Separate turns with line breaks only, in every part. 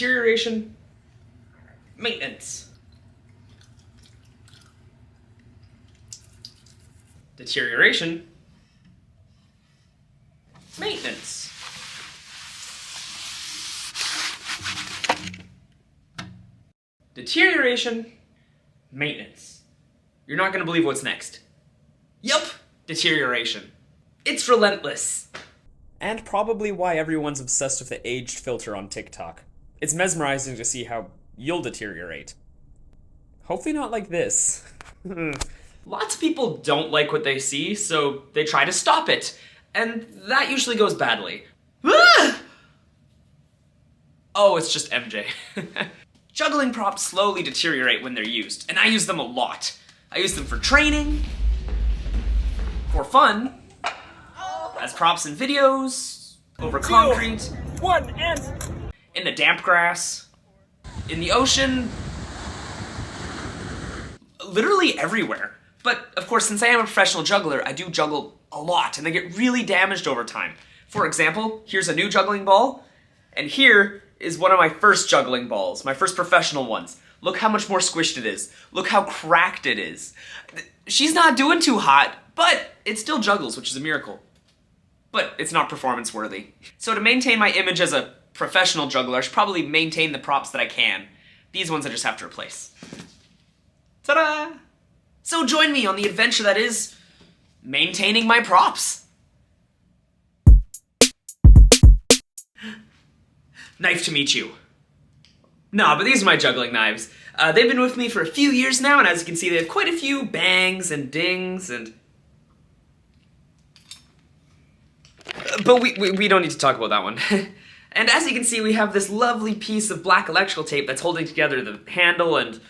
Deterioration, maintenance. Deterioration, maintenance. Deterioration, maintenance. You're not gonna believe what's next. Yup, deterioration. It's relentless. And probably why everyone's obsessed with the aged filter on TikTok. It's mesmerizing to see how you'll deteriorate. Hopefully not like this. Lots of people don't like what they see, so they try to stop it. And that usually goes badly. Ah! Oh, it's just MJ. Juggling props slowly deteriorate when they're used, and I use them a lot. I use them for training, for fun, as props in videos, over concrete,
1 and
in the damp grass, in the ocean, literally everywhere. But of course, since I am a professional juggler, I do juggle a lot, and they get really damaged over time. For example, here's a new juggling ball, and here is one of my first juggling balls, my first professional ones. Look how much more squished it is. Look how cracked it is. She's not doing too hot, but it still juggles, which is a miracle. But it's not performance worthy. So to maintain my image as a professional juggler, I should probably maintain the props that I can. These ones I just have to replace. Ta-da! So join me on the adventure that is maintaining my props. Knife to meet you. Nah, but these are my juggling knives. They've been with me for a few years now, and as you can see, they have quite a few bangs and dings and... But we don't need to talk about that one. And as you can see, we have this lovely piece of black electrical tape that's holding together the handle and...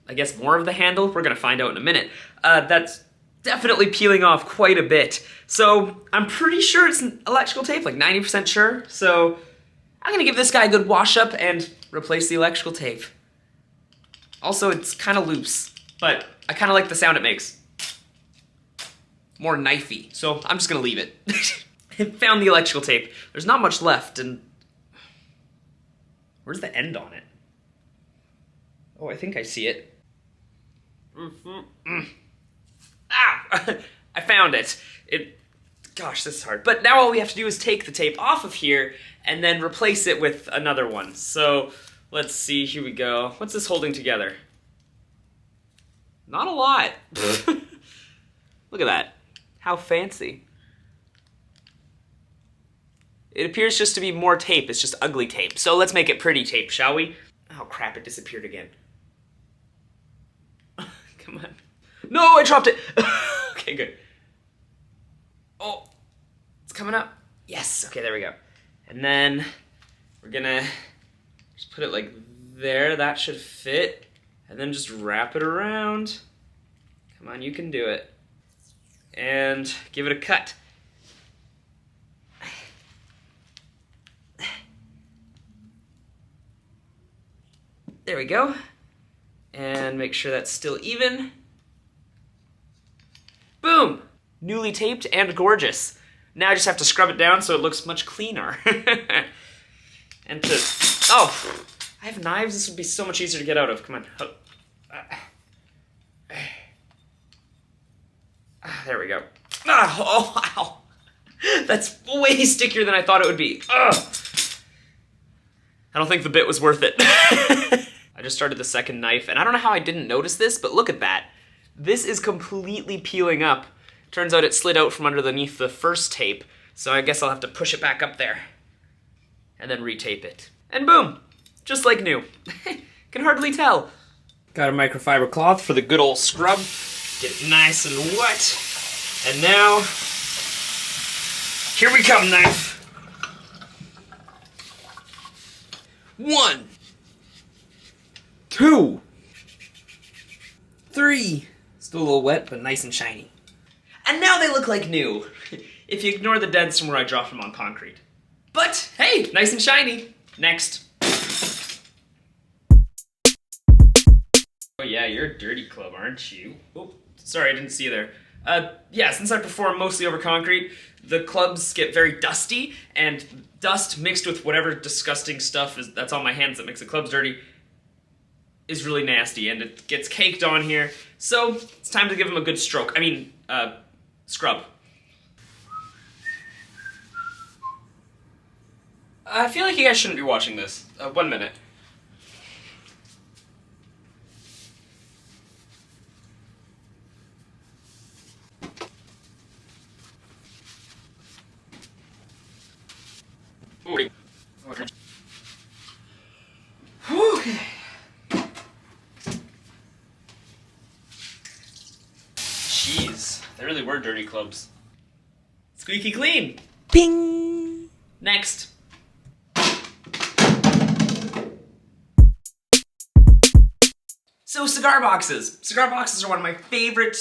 I guess more of the handle? We're gonna find out in a minute. That's definitely peeling off quite a bit. So I'm pretty sure it's an electrical tape, like 90% sure. So I'm gonna give this guy a good wash up and replace the electrical tape. Also, it's kind of loose, but I kind of like the sound it makes. More knifey, so I'm just gonna leave it. I found the electrical tape. There's not much left, and where's the end on it? Oh, I think I see it. Ah! I found it. Gosh, this is hard. But now all we have to do is take the tape off of here and then replace it with another one. So let's see, here we go. What's this holding together? Not a lot. Look at that. How fancy. It appears just to be more tape. It's just ugly tape. So let's make it pretty tape, shall we? Oh crap, it disappeared again. Come on. No, I dropped it. Okay, good. Oh, it's coming up. Yes, okay, there we go. And then we're gonna just put it like there. That should fit. And then just wrap it around. Come on, you can do it. And give it a cut. There we go. And make sure that's still even. Boom! Newly taped and gorgeous. Now I just have to scrub it down so it looks much cleaner. And to... Oh! I have knives. This would be so much easier to get out of. Come on. There we go. Oh, wow! That's way stickier than I thought it would be. Ugh. I don't think the bit was worth it. I just started the second knife, and I don't know how I didn't notice this, but look at that. This is completely peeling up. Turns out it slid out from underneath the first tape, so I guess I'll have to push it back up there. And then retape it. And boom! Just like new. Can hardly tell. Got a microfiber cloth for the good old scrub. Get it nice and wet. And now, here we come, knife. 1, 2, 3. Still a little wet, but nice and shiny. And now they look like new, if you ignore the dents from where I dropped them on concrete. But, hey, nice and shiny. Next. Oh yeah, you're a dirty club, aren't you? Oh, sorry, I didn't see you there. Yeah, since I perform mostly over concrete, the clubs get very dusty, and dust mixed with whatever disgusting stuff that's on my hands that makes the clubs dirty is really nasty, and it gets caked on here. So it's time to give them a good stroke. Scrub. I feel like you guys shouldn't be watching this. 1 minute. Okay. Jeez, they really were dirty clubs. Squeaky clean.
Ping!
Next. So cigar boxes. Cigar boxes are one of my favorite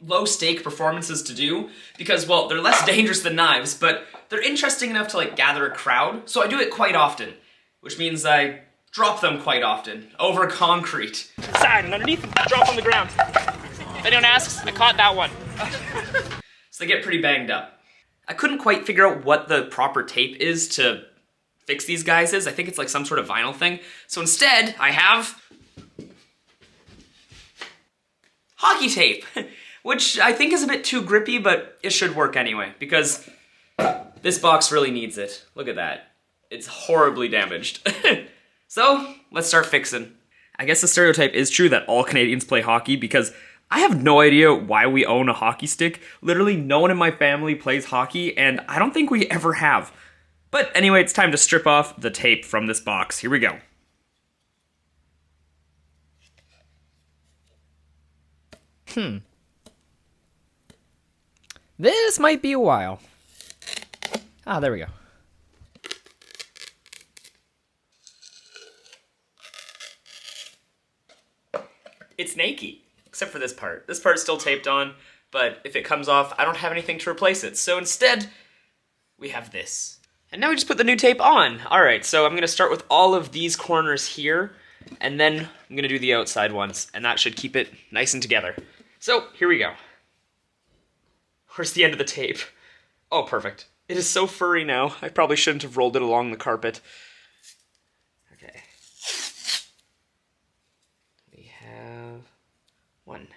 low-stake performances to do because, well, they're less dangerous than knives, but they're interesting enough to, like, gather a crowd, so I do it quite often, which means I drop them quite often, over concrete.
Side and underneath them, drop on the ground. If anyone asks, I caught that one.
So they get pretty banged up. I couldn't quite figure out what the proper tape is to fix these guys is. I think it's like some sort of vinyl thing. So instead, I have hockey tape, which I think is a bit too grippy, but it should work anyway, because this box really needs it. Look at that. It's horribly damaged. So, let's start fixing. I guess the stereotype is true that all Canadians play hockey, because I have no idea why we own a hockey stick. Literally no one in my family plays hockey, and I don't think we ever have. But anyway, it's time to strip off the tape from this box. Here we go.
This might be a while. Ah, there we go.
It's naked, except for this part. This part's still taped on, but if it comes off, I don't have anything to replace it. So instead, we have this. And now we just put the new tape on. All right, so I'm gonna start with all of these corners here, and then I'm gonna do the outside ones, and that should keep it nice and together. So, here we go. Where's the end of the tape? Oh, perfect. It is so furry now. I probably shouldn't have rolled it along the carpet. Okay. We have one.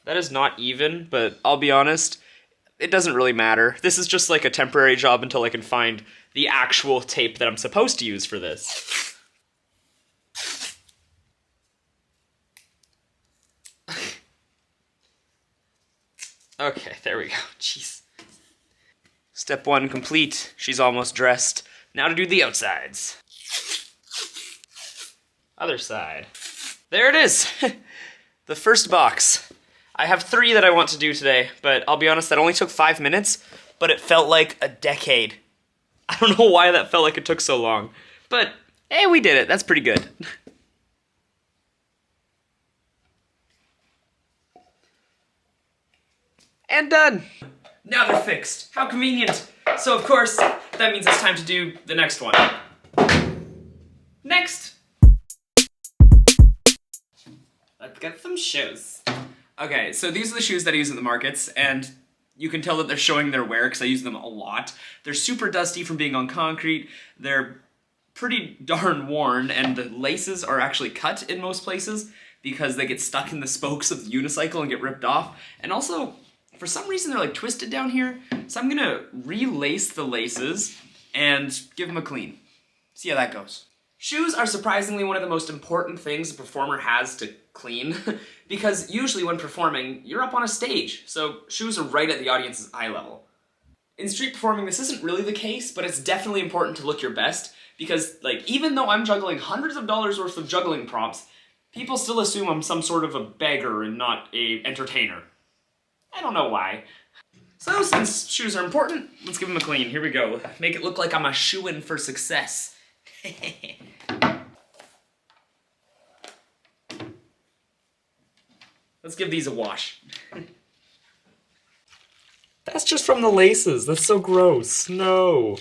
That is not even, but I'll be honest, it doesn't really matter. This is just like a temporary job until I can find the actual tape that I'm supposed to use for this. Okay, there we go. Jeez. Step one complete. She's almost dressed. Now to do the outsides. Other side. There it is. The first box. I have 3 that I want to do today, but I'll be honest, that only took 5 minutes, but it felt like a decade. I don't know why that felt like it took so long, but hey, we did it. That's pretty good. And done. Now they're fixed. How convenient. So of course, that means it's time to do the next one. Next. Let's get some shoes. Okay, so these are the shoes that I use in the markets, and you can tell that they're showing their wear because I use them a lot. They're super dusty from being on concrete. They're pretty darn worn, and the laces are actually cut in most places because they get stuck in the spokes of the unicycle and get ripped off. And also, for some reason, they're like twisted down here, so I'm gonna relace the laces and give them a clean. See how that goes. Shoes are surprisingly one of the most important things a performer has to clean, because usually when performing, you're up on a stage, so shoes are right at the audience's eye level. In street performing, this isn't really the case, but it's definitely important to look your best, because, like, even though I'm juggling hundreds of dollars worth of juggling props, people still assume I'm some sort of a beggar and not a entertainer. I don't know why. So, since shoes are important, let's give them a clean. Here we go. Make it look like I'm a shoo-in for success. Let's give these a wash. That's just from the laces. That's so gross. No.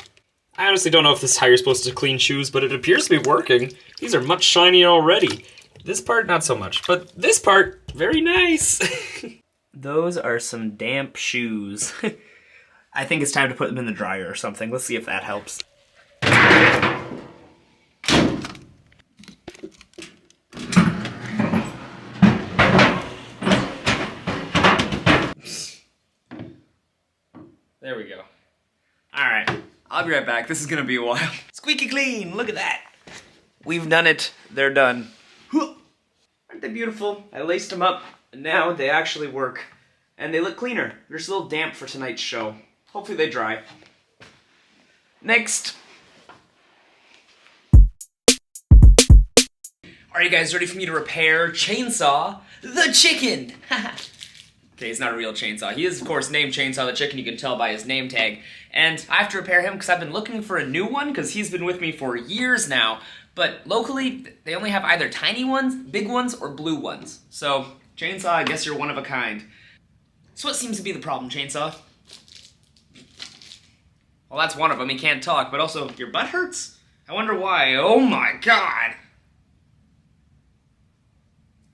I honestly don't know if this is how you're supposed to clean shoes, but it appears to be working. These are much shinier already. This part, not so much, but this part, very nice.
Those are some damp shoes. I think it's time to put them in the dryer or something. Let's see if that helps. There we go. Alright, I'll be right back. This is gonna be a while. Squeaky clean, look at that. We've done it. They're done. Aren't they beautiful? I laced them up, and now they actually work. And they look cleaner. They're just a little damp for tonight's show. Hopefully they dry. Next. Are you guys ready for me to repair Chainsaw the Chicken? Okay, he's not a real chainsaw. He is, of course, named Chainsaw the Chicken. You can tell by his name tag. And I have to repair him because I've been looking for a new one because he's been with me for years now. But locally, they only have either tiny ones, big ones, or blue ones. So, Chainsaw, I guess you're one of a kind. So what seems to be the problem, Chainsaw? Well, that's one of them. He can't talk, but also, your butt hurts? I wonder why. Oh my god!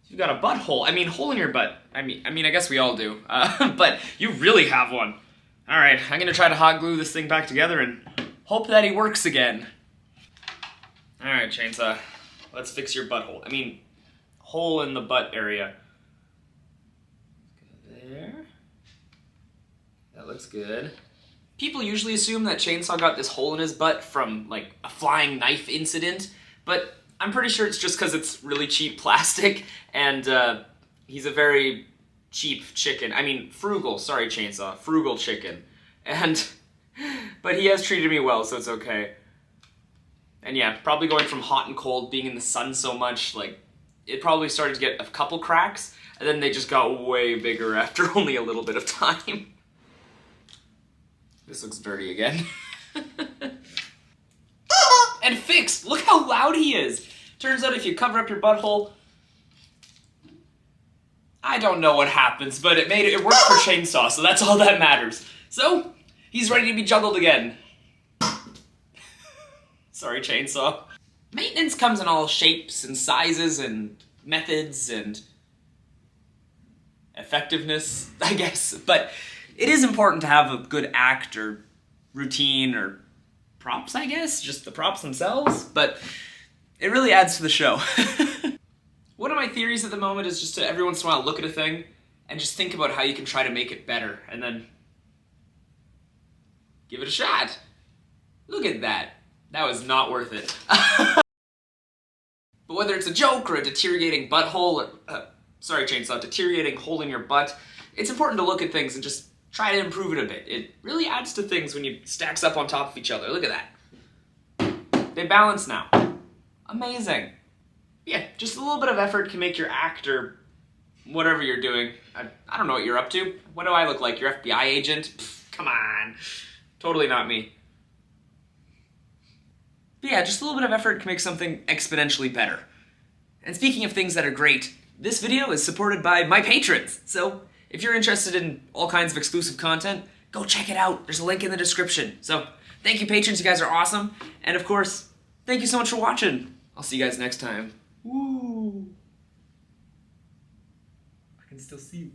You got a butthole. I mean, hole in your butt. I mean, I guess we all do. But you really have one. Alright, I'm gonna try to hot glue this thing back together and hope that he works again. Alright, Chainsaw. Let's fix your butthole. I mean, hole in the butt area. There. That looks good. People usually assume that Chainsaw got this hole in his butt from, like, a flying knife incident, but I'm pretty sure it's just because it's really cheap plastic, and he's a very cheap chicken. I mean, frugal, sorry Chainsaw, frugal chicken. But he has treated me well, so it's okay. And yeah, probably going from hot and cold, being in the sun so much, like, it probably started to get a couple cracks, and then they just got way bigger after only a little bit of time. This looks dirty again. And fixed! Look how loud he is! Turns out if you cover up your butthole, I don't know what happens, but it worked for Chainsaw, so that's all that matters. So, he's ready to be juggled again. Sorry, Chainsaw. Maintenance comes in all shapes and sizes and methods and effectiveness, I guess, but it is important to have a good act or routine or props, I guess, just the props themselves, but it really adds to the show. One of my theories at the moment is just to every once in a while look at a thing and just think about how you can try to make it better, and then give it a shot. Look at that. That was not worth it. But whether it's a joke or a deteriorating butthole, or, sorry Chainsaw, deteriorating hole in your butt, it's important to look at things and just try to improve it a bit. It really adds to things when you stacks up on top of each other. Look at that. They balance now. Amazing. Yeah, just a little bit of effort can make your act or whatever you're doing. I don't know what you're up to. What do I look like, your FBI agent? Pfft, come on. Totally not me. But yeah, just a little bit of effort can make something exponentially better. And speaking of things that are great, this video is supported by my patrons. So if you're interested in all kinds of exclusive content, go check it out. There's a link in the description. So thank you, patrons. You guys are awesome. And of course, thank you so much for watching. I'll see you guys next time. Woo! I can still see you.